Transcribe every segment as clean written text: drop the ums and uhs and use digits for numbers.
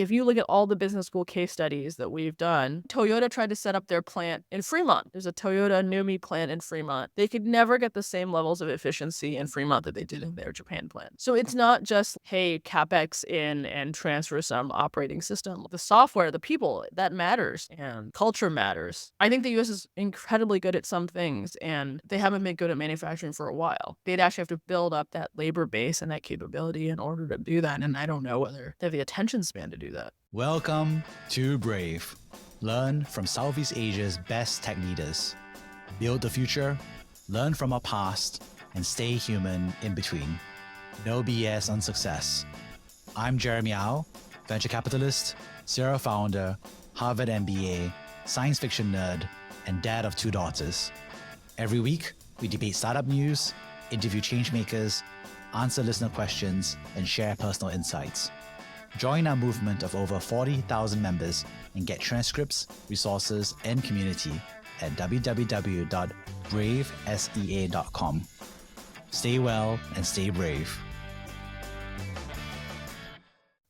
If you look at all the business school case studies that we've done, Toyota tried to set up their plant in Fremont. There's a Toyota Numi plant in Fremont. They could never get the same levels of efficiency in Fremont that they did in their Japan plant. So it's not just, hey, CapEx in and transfer some operating system. The software, the people, that matters, and culture matters. I think the US is incredibly good at some things, and they haven't been good at manufacturing for a while. They'd actually have to build up that labor base and that capability in order to do that, and I don't know whether they have the attention span to do that. Welcome to Brave. Learn from Southeast Asia's best tech leaders. Build the future, learn from our past, and stay human in between. No BS on success. I'm Jeremy Au, venture capitalist, serial founder, Harvard MBA, science fiction nerd, and dad of 2 daughters. Every week, we debate startup news, interview changemakers, answer listener questions, and share personal insights. Join our movement of over 40,000 members and get transcripts, resources, and community at www.bravesea.com. Stay well and stay brave.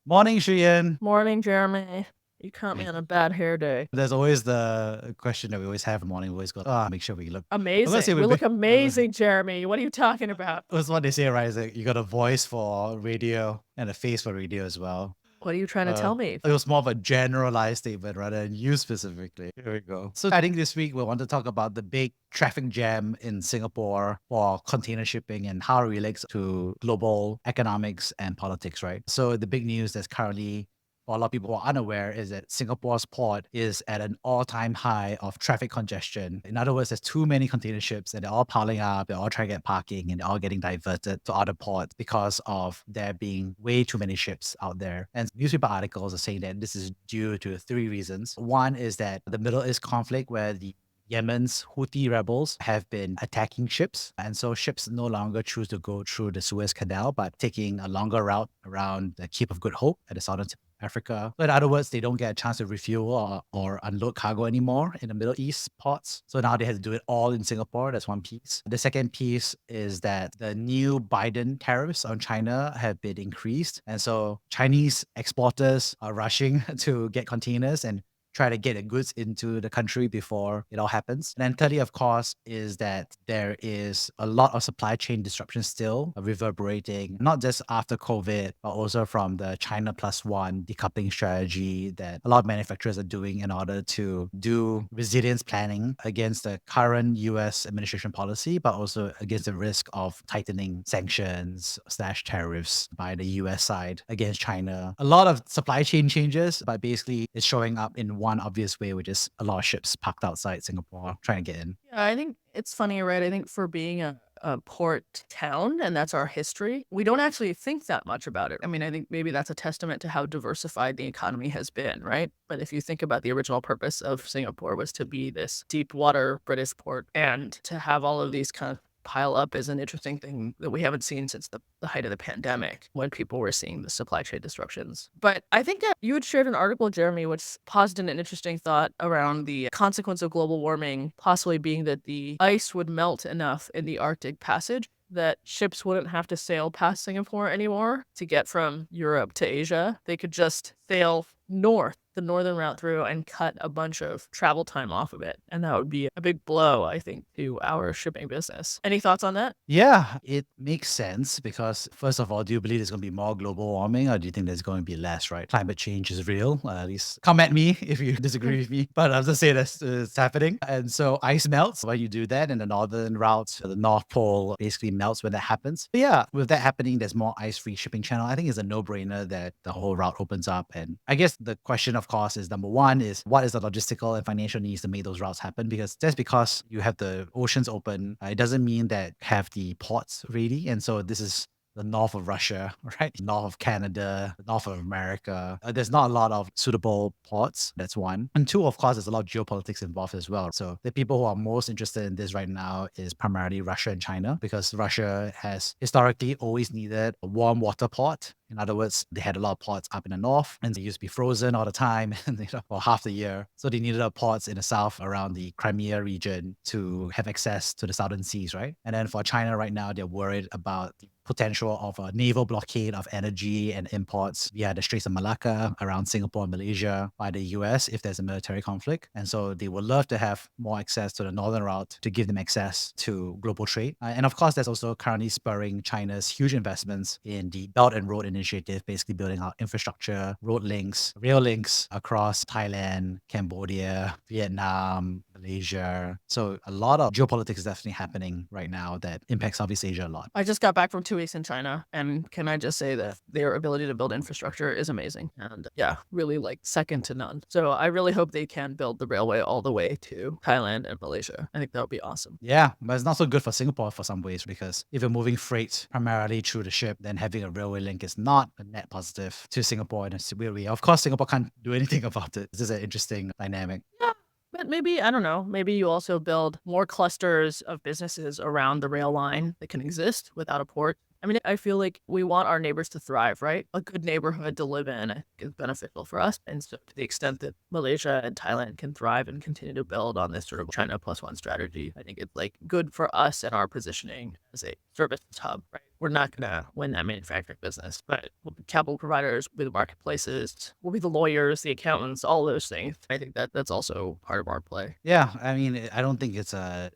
Morning, Shiyan. Morning, Jeremy. You caught me on a bad hair day. There's always the question that we always have in the morning. We always go, make sure we look amazing. We look amazing, Jeremy. What are you talking about? That's what they say, right? Is that you got a voice for radio and a face for radio as well. What are you trying to tell me? It was more of a generalized statement rather than you specifically. Here we go. So I think this week we want to talk about the big traffic jam in Singapore for container shipping and how it relates to global economics and politics, right? So the big news that's currently, a lot of people who are unaware, is that Singapore's port is at an all-time high of traffic congestion. In other words, there's too many container ships and they're all piling up, they're all trying to get parking, and they're all getting diverted to other ports because of there being way too many ships out there. And newspaper articles are saying that this is due to 3 reasons. One is that the Middle East conflict, where the Yemen's Houthi rebels have been attacking ships. And so ships no longer choose to go through the Suez Canal, but taking a longer route around the Cape of Good Hope at the southern tip of Africa. So in other words, they don't get a chance to refuel or unload cargo anymore in the Middle East ports. So now they have to do it all in Singapore. That's one piece. The second piece is that the new Biden tariffs on China have been increased. And so Chinese exporters are rushing to get containers and try to get the goods into the country before it all happens. And then thirdly, of course, is that there is a lot of supply chain disruption still reverberating, not just after COVID, but also from the China plus one decoupling strategy that a lot of manufacturers are doing in order to do resilience planning against the current US administration policy, but also against the risk of tightening sanctions / tariffs by the US side against China. A lot of supply chain changes, but basically it's showing up in one obvious way, which is a lot of ships parked outside Singapore trying to get in. Yeah, I think it's funny, right? I think for being a port town, and that's our history, we don't actually think that much about it. I mean, I think maybe that's a testament to how diversified the economy has been, right? But if you think about the original purpose of Singapore was to be this deep water British port, and to have all of these kind of pile up is an interesting thing that we haven't seen since the height of the pandemic, when people were seeing the supply chain disruptions. But I think that you had shared an article, Jeremy, which posited an interesting thought around the consequence of global warming possibly being that the ice would melt enough in the Arctic Passage that ships wouldn't have to sail past Singapore anymore to get from Europe to Asia. They could just sail north, the northern route through, and cut a bunch of travel time off of it. And that would be a big blow, I think, to our shipping business. Any thoughts on that? Yeah, it makes sense because, first of all, do you believe there's going to be more global warming, or do you think there's going to be less, right? Climate change is real. At least come at me if you disagree with me. But I'll just say that it's happening. And so ice melts when you do that, and the northern route, the North Pole basically melts when that happens. But yeah, with that happening, there's more ice-free shipping channel. I think it's a no-brainer that the whole route opens up. And I guess the question, of course, is number one is what is the logistical and financial needs to make those routes happen? Because just because you have the oceans open, it doesn't mean that have the ports ready. And so this is the north of Russia, right? North of Canada, north of America. There's not a lot of suitable ports. That's one. And two, of course, there's a lot of geopolitics involved as well. So the people who are most interested in this right now is primarily Russia and China, because Russia has historically always needed a warm water port In other words, they had a lot of ports up in the north and they used to be frozen all the time and for half the year. So they needed a ports in the south around the Crimea region to have access to the southern seas, right? And then for China right now, they're worried about the potential of a naval blockade of energy and imports via the Straits of Malacca around Singapore and Malaysia by the US if there's a military conflict. And so they would love to have more access to the northern route to give them access to global trade. And of course, there's also currently spurring China's huge investments in the Belt and Road Initiative, basically building out infrastructure, road links, rail links across Thailand, Cambodia, Vietnam, Malaysia. So a lot of geopolitics is definitely happening right now that impacts Southeast Asia a lot. I just got back from 2 weeks in China, and can I just say that their ability to build infrastructure is amazing. And yeah, really like second to none. So I really hope they can build the railway all the way to Thailand and Malaysia. I think that would be awesome. Yeah, but it's not so good for Singapore for some ways because if you're moving freight primarily through the ship, then having a railway link is not a net positive to Singapore in a weird way. Of course, Singapore can't do anything about it. This is an interesting dynamic. Yeah. But maybe, I don't know, maybe you also build more clusters of businesses around the rail line that can exist without a port. I mean, I feel like we want our neighbors to thrive, right? A good neighborhood to live in, I think, is beneficial for us. And so to the extent that Malaysia and Thailand can thrive and continue to build on this sort of China plus one strategy, I think it's like good for us and our positioning as a services hub, right? We're not going to win that manufacturing business, but we'll be capital providers, we'll be the marketplaces, we'll be the lawyers, the accountants, all those things. I think that that's also part of our play. Yeah, I mean, I don't think it's a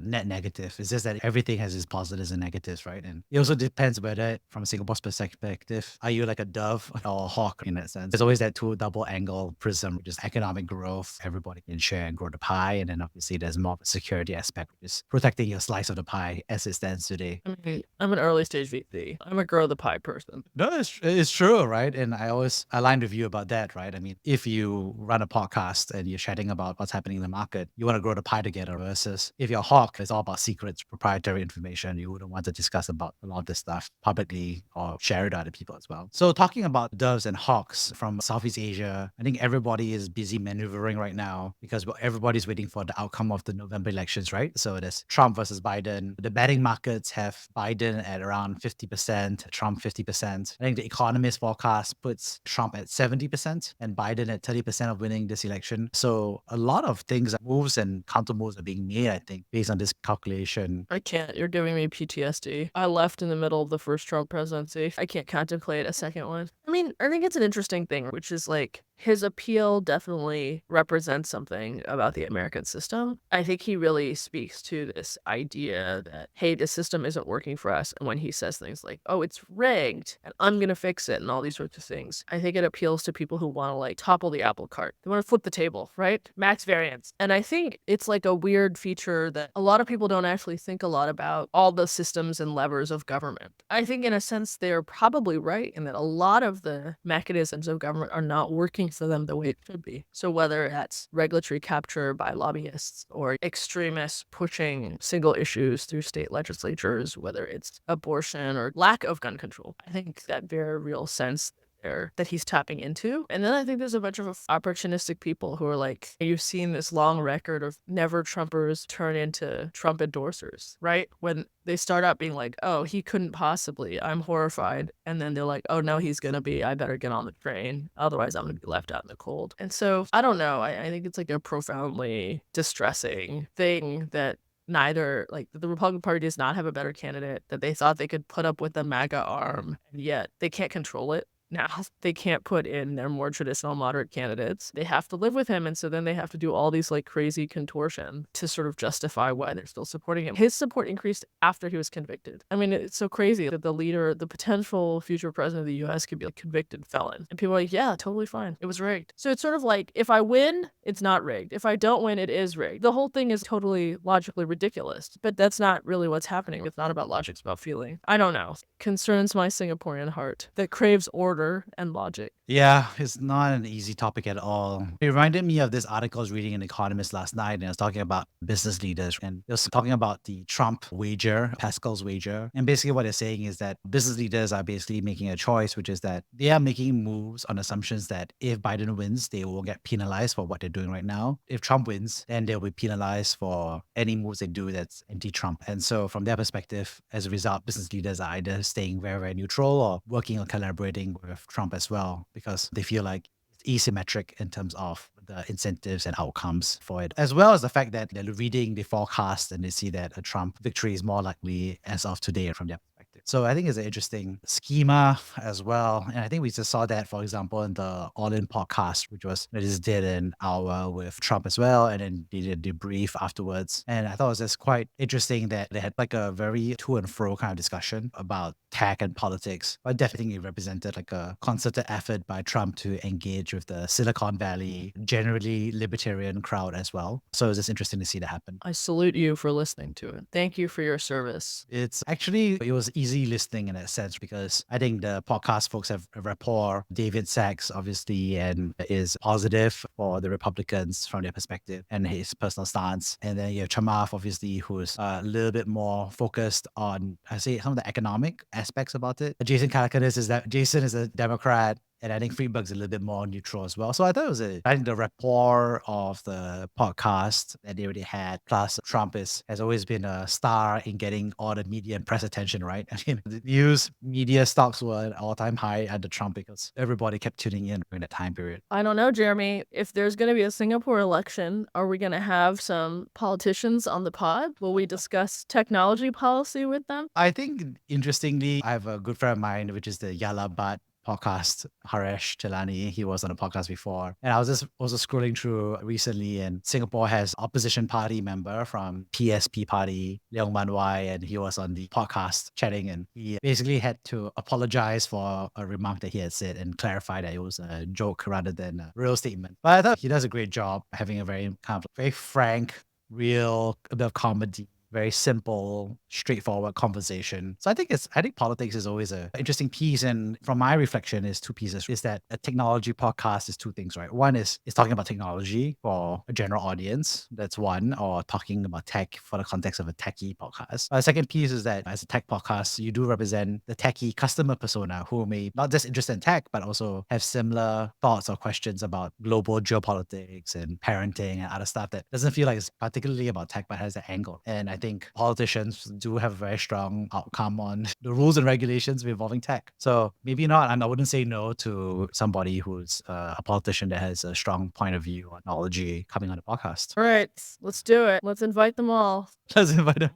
net negative. It's just that everything has its positives and negatives, right? And it also depends whether, from Singapore's perspective, are you like a dove or a hawk in that sense? There's always that two double angle prism, which is economic growth. Everybody can share and grow the pie, and then obviously there's more of a security aspect, which is protecting your slice of the pie as it stands today. I mean, I'm an early stage VC. I'm a grow the pie person. No, it's true, right? And I always aligned with you about that, right? I mean, if you run a podcast and you're chatting about what's happening in the market, you want to grow the pie together versus if you're a hawk, it's all about secrets, proprietary information. You wouldn't want to discuss about a lot of this stuff publicly or share it to other people as well. So talking about doves and hawks from Southeast Asia, I think everybody is busy maneuvering right now because everybody's waiting for the outcome of the November elections, right? So there's Trump versus Biden. The betting markets have Biden at around 50%, Trump 50%. I think the Economist forecast puts Trump at 70% and Biden at 30% of winning this election. So a lot of things, moves and counter moves are being made, I think, based on this calculation. I can't. You're giving me PTSD. I left in the middle of the first Trump presidency. I can't contemplate a second one. I mean, I think it's an interesting thing, which is like his appeal definitely represents something about the American system. I think he really speaks to this idea that, hey, the system isn't working for us. And when he says things like, oh, it's rigged and I'm going to fix it and all these sorts of things, I think it appeals to people who want to like topple the apple cart. They want to flip the table, right? Max variance. And I think it's like a weird feature that a lot of people don't actually think a lot about all the systems and levers of government. I think in a sense, they're probably right in that a lot of the mechanisms of government are not working for them the way it should be. So whether that's regulatory capture by lobbyists or extremists pushing single issues through state legislatures, whether it's abortion or lack of gun control, I think that very real sense there that he's tapping into. And then I think there's a bunch of opportunistic people who are like, you've seen this long record of never Trumpers turn into Trump endorsers, right? When they start out being like, oh, he couldn't possibly, I'm horrified. And then they're like, oh, no, he's going to be, I better get on the train. Otherwise, I'm going to be left out in the cold. And so I don't know. I think it's like a profoundly distressing thing that neither, like the Republican Party does not have a better candidate, that they thought they could put up with the MAGA arm, and yet they can't control it. Now they can't put in their more traditional moderate candidates. They have to live with him. And so then they have to do all these like crazy contortion to sort of justify why they're still supporting him. His support increased after he was convicted. I mean, it's so crazy that the leader, the potential future president of the US could be a convicted felon. And people are like, yeah, totally fine. It was rigged. So it's sort of like, if I win, it's not rigged. If I don't win, it is rigged. The whole thing is totally logically ridiculous. But that's not really what's happening. It's not about logic, it's about feeling. I don't know. Concerns my Singaporean heart that craves order order and logic. Yeah, it's not an easy topic at all. It reminded me of this article I was reading in The Economist last night, and it was talking about business leaders, and it was talking about the Trump wager, Pascal's wager. And basically what they're saying is that business leaders are basically making a choice, which is that they are making moves on assumptions that if Biden wins, they will get penalized for what they're doing right now. If Trump wins, then they'll be penalized for any moves they do that's anti-Trump. And so from their perspective, as a result, business leaders are either staying very, very neutral or working or collaborating with Trump as well, because they feel like it's asymmetric in terms of the incentives and outcomes for it, as well as the fact that they're reading the forecast and they see that a Trump victory is more likely as of today from their perspective. So I think it's an interesting schema as well. And I think we just saw that, for example, in the All In podcast, which was, they just did an hour with Trump as well. And then they did a debrief afterwards. And I thought it was just quite interesting that they had like a very to and fro kind of discussion about tech and politics. But definitely it represented like a concerted effort by Trump to engage with the Silicon Valley, generally libertarian crowd as well. So it's just interesting to see that happen. I salute you for listening to it. Thank you for your service. It's actually, it was easy listening in that sense because I think the podcast folks have a rapport. David Sachs, obviously, and is positive for the Republicans from their perspective and his personal stance. And then you have Chamath, obviously, who's a little bit more focused on, I say, some of the economic aspects about it. Jason Calacanis is that Jason is a Democrat. And I think Friedberg's a little bit more neutral as well. So I thought it was I think the rapport of the podcast that they already had, plus Trump has always been a star in getting all the media and press attention, right? I mean, the news media stocks were at all-time high under Trump because everybody kept tuning in during that time period. I don't know, Jeremy. If there's going to be a Singapore election, are we going to have some politicians on the pod? Will we discuss technology policy with them? I think, interestingly, I have a good friend of mine, which is the Yala Bhat podcast, Haresh Chelani. He was on a podcast before. And I was just also scrolling through recently, and Singapore has opposition party member from PSP party, Leong Man Wai, and he was on the podcast chatting, and he basically had to apologize for a remark that he had said and clarify that it was a joke rather than a real statement. But I thought he does a great job having a very kind of very frank, real, a bit of comedy, very simple, straightforward conversation. So I think politics is always an interesting piece. And from my reflection is two pieces, is that a technology podcast is two things, right? One is talking about technology for a general audience. That's one, or talking about tech for the context of a techie podcast. The second piece is that as a tech podcast, you do represent the techie customer persona who may not just interested in tech, but also have similar thoughts or questions about global geopolitics and parenting and other stuff that doesn't feel like it's particularly about tech, but has an angle. And I think politicians do have a very strong outcome on the rules and regulations involving tech. So maybe not, and I wouldn't say no to somebody who's a politician that has a strong point of view on technology coming on the podcast. All right, let's do it. Let's invite them all. Let's invite them.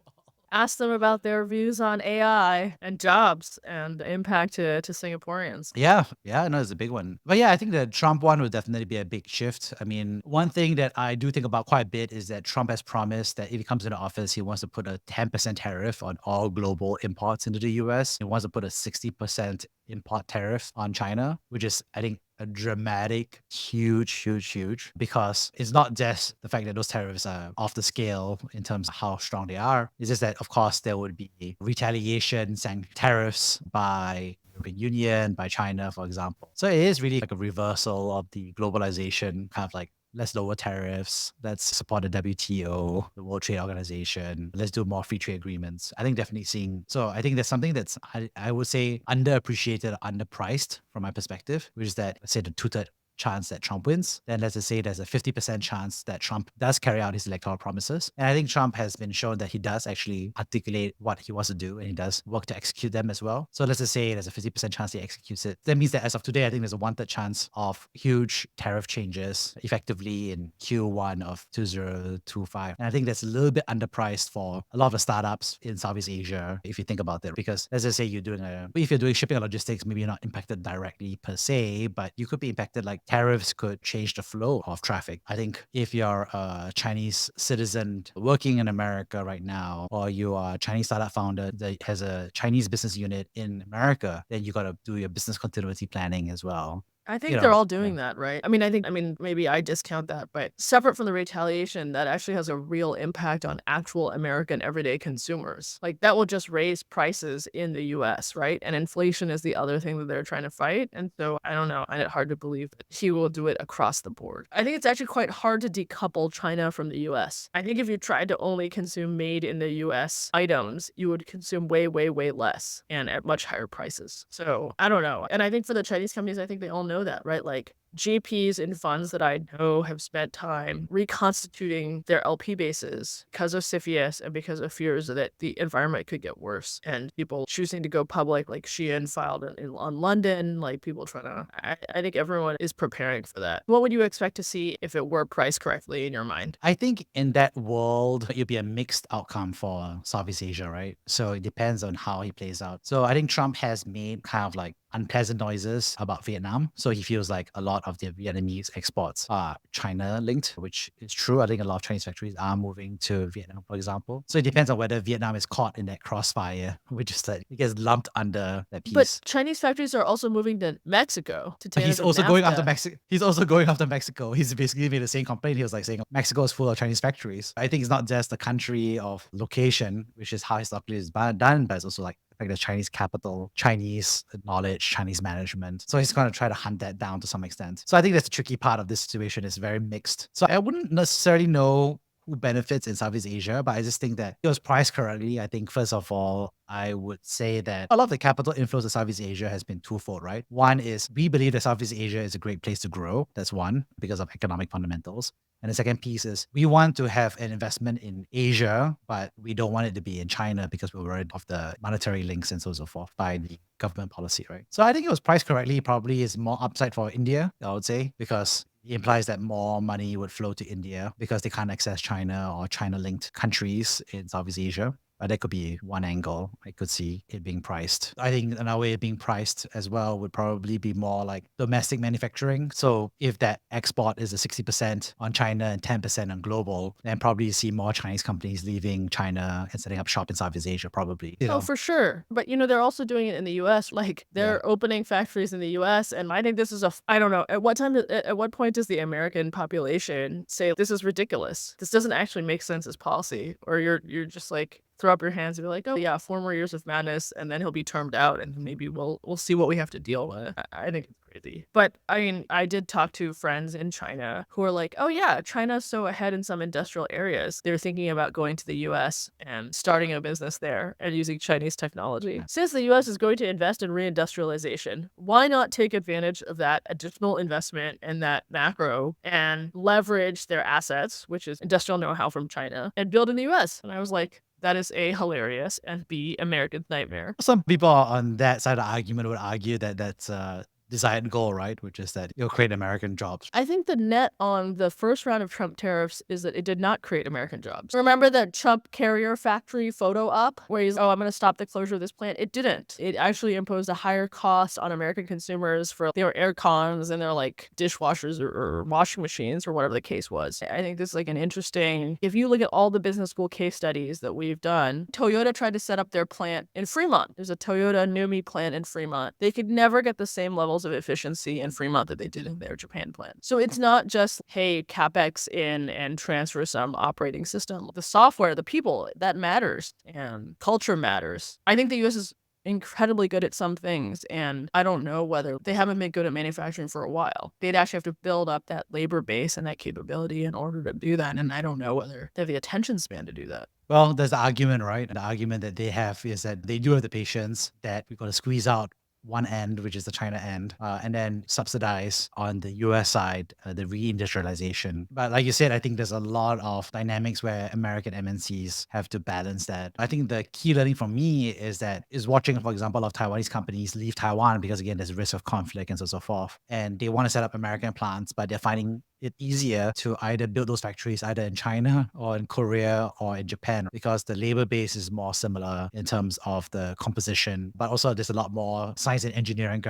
Ask them about their views on AI and jobs and the impact to Singaporeans. Yeah, no, it's a big one. But yeah, I think the Trump one would definitely be a big shift. I mean, one thing that I do think about quite a bit is that Trump has promised that if he comes into office, he wants to put a 10% tariff on all global imports into the US. He wants to put a 60% import tariff on China, which is, I think, a dramatic, huge, because it's not just the fact that those tariffs are off the scale in terms of how strong they are. It's just that, of course, there would be retaliation, tariffs by European Union, by China, for example. So it is really like a reversal of the globalization, kind of like, let's lower tariffs. Let's support the WTO, the World Trade Organization. Let's do more free trade agreements. I think definitely seeing. So I think there's something that's, I would say, underappreciated, underpriced from my perspective, which is that, let's say, the two-third chance that Trump wins, then let's just say there's a 50% chance that Trump does carry out his electoral promises. And I think Trump has been shown that he does actually articulate what he wants to do, and he does work to execute them as well. So let's just say there's a 50% chance he executes it. That means that as of today, I think there's a one-third chance of huge tariff changes effectively in Q1 of 2025. And I think that's a little bit underpriced for a lot of the startups in Southeast Asia, if you think about it. Because let's just say if you're doing shipping and logistics, maybe you're not impacted directly per se, but you could be impacted, like tariffs could change the flow of traffic. I think if you're a Chinese citizen working in America right now, or you are a Chinese startup founder that has a Chinese business unit in America, then you got to do your business continuity planning as well. I You think they're know, all yeah. doing that, right? I mean, maybe I discount that, but separate from the retaliation, that actually has a real impact on actual American everyday consumers. Like, that will just raise prices in the US, right? And inflation is the other thing that they're trying to fight. And so I don't know. I find it hard to believe that he will do it across the board. I think it's actually quite hard to decouple China from the US. I think if you tried to only consume made in the US items, you would consume way, way, way less and at much higher prices. So I don't know. And I think for the Chinese companies, I think they all know that, right? Like, GPs and funds that I know have spent time reconstituting their LP bases because of CFIUS and because of fears that the environment could get worse, and people choosing to go public, like Shiyan filed on London, like people trying to. I think everyone is preparing for that. What would you expect to see if it were priced correctly in your mind? I think in that world, it'll be a mixed outcome for Southeast Asia, right? So it depends on how he plays out. So I think Trump has made kind of like unpleasant noises about Vietnam. So he feels like a lot of the Vietnamese exports are China linked, which is true. I think a lot of Chinese factories are moving to Vietnam, for example. So it depends on whether Vietnam is caught in that crossfire, which is that it gets lumped under that But piece. Chinese factories are also moving to Mexico to take He's advantage of also going after NAFTA. Mexico. He's also going after Mexico. He's basically made the same complaint. He was like saying Mexico is full of Chinese factories. I think it's not just the country of location, which is how historically it's done, but it's also like the fact that Chinese capital, Chinese knowledge, Chinese management. So he's going to try to hunt that down to some extent. So I think that's the tricky part of this situation. It's very mixed. So I wouldn't necessarily know who benefits in Southeast Asia, but I just think that it was priced correctly. I think first of all, I would say that a lot of the capital inflows to Southeast Asia has been twofold, right? One is we believe that Southeast Asia is a great place to grow. That's one, because of economic fundamentals. And the second piece is we want to have an investment in Asia, but we don't want it to be in China because we're worried of the monetary links and so on and so forth by the government policy, right? So I think it was priced correctly. Probably is more upside for India, I would say, because it implies that more money would flow to India because they can't access China or China linked countries in Southeast Asia. That could be one angle I could see it being priced. I think another way of being priced as well would probably be more like domestic manufacturing. So if that export is a 60% on China and 10% on global, then probably you see more Chinese companies leaving China and setting up shop in Southeast Asia, probably. You Oh, know, for sure. But, they're also doing it in the US. Like, yeah. they're opening factories in the US. And I think this is I don't know. At what point does the American population say, this is ridiculous? This doesn't actually make sense as policy. Or you're just like, throw up your hands and be like, oh yeah, 4 more years of madness. And then he'll be termed out. And maybe we'll see what we have to deal with. I think it's crazy. But I mean, I did talk to friends in China who are like, oh yeah, China's so ahead in some industrial areas. They're thinking about going to the US and starting a business there and using Chinese technology. Since the US is going to invest in reindustrialization, why not take advantage of that additional investment and that macro and leverage their assets, which is industrial know-how from China, and build in the US? And I was like, that is A, hilarious, and B, American's nightmare. Some people on that side of the argument would argue that that's a desired goal, right? Which is that it'll create American jobs. I think the net on the first round of Trump tariffs is that it did not create American jobs. Remember the Trump carrier factory photo op where he's, oh, I'm going to stop the closure of this plant? It didn't. It actually imposed a higher cost on American consumers for their air cons and their like dishwashers or washing machines or whatever the case was. I think this is like an interesting, if you look at all the business school case studies that we've done, Toyota tried to set up their plant in Fremont. There's a Toyota Numi plant in Fremont. They could never get the same levels of efficiency in Fremont that they did in their Japan plant. So it's not just, hey, CapEx in and transfer some operating system. The software, the people, that matters, and culture matters. I think the US is incredibly good at some things, and I don't know whether they haven't been good at manufacturing for a while. They'd actually have to build up that labor base and that capability in order to do that, and I don't know whether they have the attention span to do that. Well, there's the argument, right? The argument that they have is that they do have the patience that we've got to squeeze out one end, which is the China end, and then subsidize on the US side the reindustrialization. But like you said, I think there's a lot of dynamics where American MNCs have to balance that. I think the key learning for me is watching, for example, of Taiwanese companies leave Taiwan because again, there's risk of conflict and so on and so forth. And they want to set up American plants, but they're finding it easier to either build those factories either in China or in Korea or in Japan because the labor base is more similar in terms of the composition, but also there's a lot more science and engineering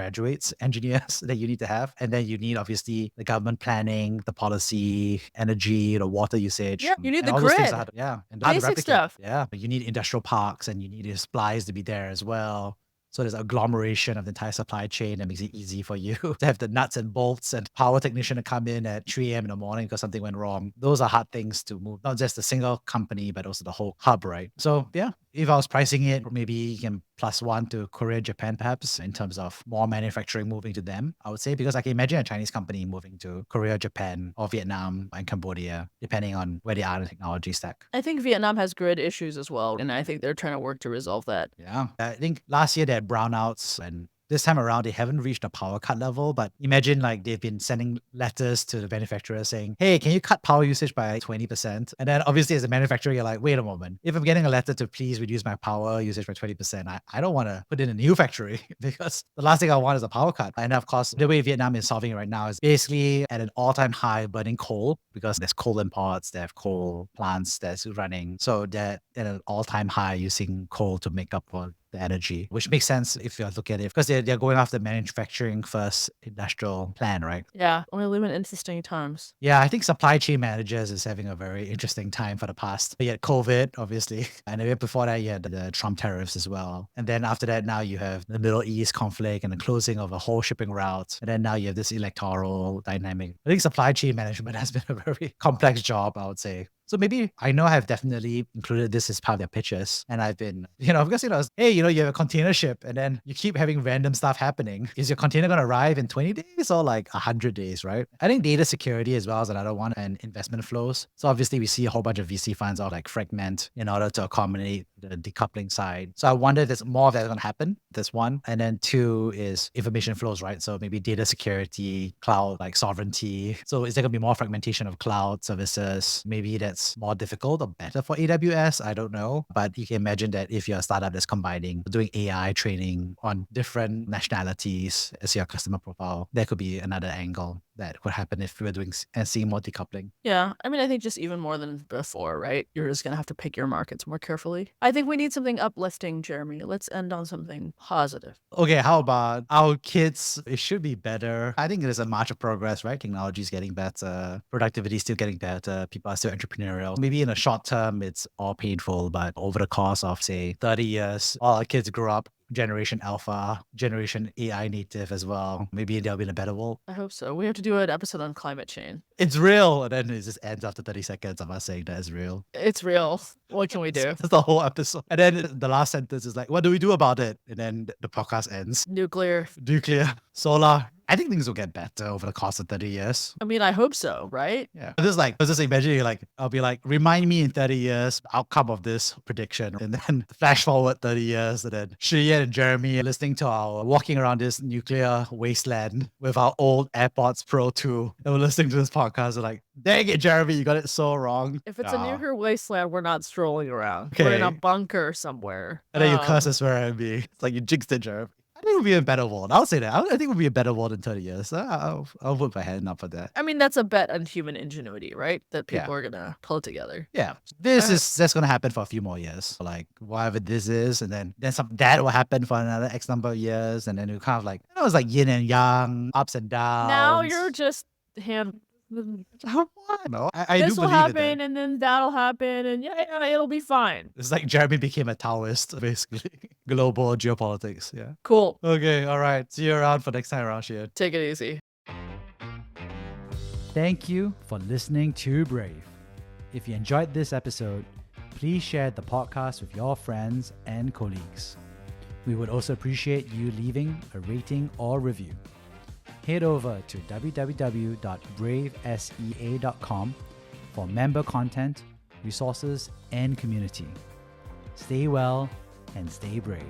engineers that you need to have. And then you need obviously the government planning, the policy, energy, the water usage. Yeah, you need and the all those things grid. are hard to Basic replicate. stuff. Yeah. You need industrial parks and you need the supplies to be there as well. So there's agglomeration of the entire supply chain that makes it easy for you to have the nuts and bolts and power technician to come in at 3 a.m. in the morning because something went wrong. Those are hard things to move, not just a single company, but also the whole hub, right? So yeah, if I was pricing it, maybe you can +1 to Korea, Japan, perhaps, in terms of more manufacturing moving to them, I would say, because I can imagine a Chinese company moving to Korea, Japan, or Vietnam and Cambodia, depending on where they are in the technology stack. I think Vietnam has grid issues as well, and I think they're trying to work to resolve that. Yeah. I think last year they had brownouts, and this time around they haven't reached a power cut level, but imagine like they've been sending letters to the manufacturers saying, hey, can you cut power usage by 20%? And then obviously as a manufacturer, you're like, wait a moment, if I'm getting a letter to please reduce my power usage by 20%, I don't want to put in a new factory because the last thing I want is a power cut. And of course, the way Vietnam is solving it right now is basically at an all-time high burning coal because there's coal imports, they have coal plants that's running. So they're at an all-time high using coal to make up for the energy, which makes sense if you look at it because they're going after manufacturing first industrial plan, right? Yeah, we live in interesting times. Yeah, I think supply chain managers is having a very interesting time for the past. You had COVID, obviously. And then before that, you had the Trump tariffs as well. And then after that, now you have the Middle East conflict and the closing of a whole shipping route. And then now you have this electoral dynamic. I think supply chain management has been a very complex job, I would say. So maybe I know I've definitely included this as part of their pitches. And I've been, because, hey, you have a container ship and then you keep having random stuff happening. Is your container going to arrive in 20 days or like 100 days, right? I think data security as well is another one and investment flows. So obviously we see a whole bunch of VC funds all like fragment in order to accommodate the decoupling side. So I wonder if there's more of that going to happen. That's one. And then two is information flows, right? So maybe data security, cloud, like sovereignty. So is there going to be more fragmentation of cloud services? Maybe that's more difficult or better for AWS. I don't know. But you can imagine that if you're a startup that's combining doing AI training on different nationalities as your customer profile, there could be another angle that could happen if we were doing and seeing more decoupling. Yeah, I mean, I think just even more than before, right? You're just going to have to pick your markets more carefully. I think we need something uplifting, Jeremy. Let's end on something positive. Okay, how about our kids? It should be better. I think there's a march of progress, right? Technology is getting better. Productivity is still getting better. People are still entrepreneurial. Maybe in the short term, it's all painful, but over the course of, say, 30 years, all our kids grow up Generation Alpha, Generation AI native as well. Maybe they'll be in a better world. I hope so. We have to do an episode on climate change. It's real. And then it just ends after 30 seconds of us saying that it's real. It's real. What can we do? That's the whole episode. And then the last sentence is like, what do we do about it? And then the podcast ends. Nuclear, solar. I think things will get better over the course of 30 years. I mean, I hope so, right? Yeah. I was just imagining I'll be like, remind me in 30 years, outcome of this prediction. And then flash forward 30 years and then Shiyan and Jeremy listening to walking around this nuclear wasteland with our old AirPods Pro 2. And we're listening to this podcast and like, dang it, Jeremy, you got it so wrong. If it's a nuclear wasteland, we're not strolling around. Okay. We're in a bunker somewhere. And then you curse us where I be. It's like you jinxed it, Jeremy. I think it would be a better world. I'll say that. I think it would be a better world in 30 years. I'll put my hand up for that. I mean, that's a bet on human ingenuity, right? That people are going to pull it together. Yeah. That's going to happen for a few more years. Like whatever this is. And then that will happen for another X number of years. And then you kind of like, it's like yin and yang, ups and downs. Now you're just No, I this do will believe happen it. and then that'll happen and yeah, it'll be fine. It's like Jeremy became a Taoist, basically. Global geopolitics. Yeah. Cool. Okay. All right. See you around for next time around, Shiyan. Take it easy. Thank you for listening to Brave. If you enjoyed this episode, please share the podcast with your friends and colleagues. We would also appreciate you leaving a rating or review. Head over to www.bravesea.com for member content, resources, and community. Stay well and stay brave.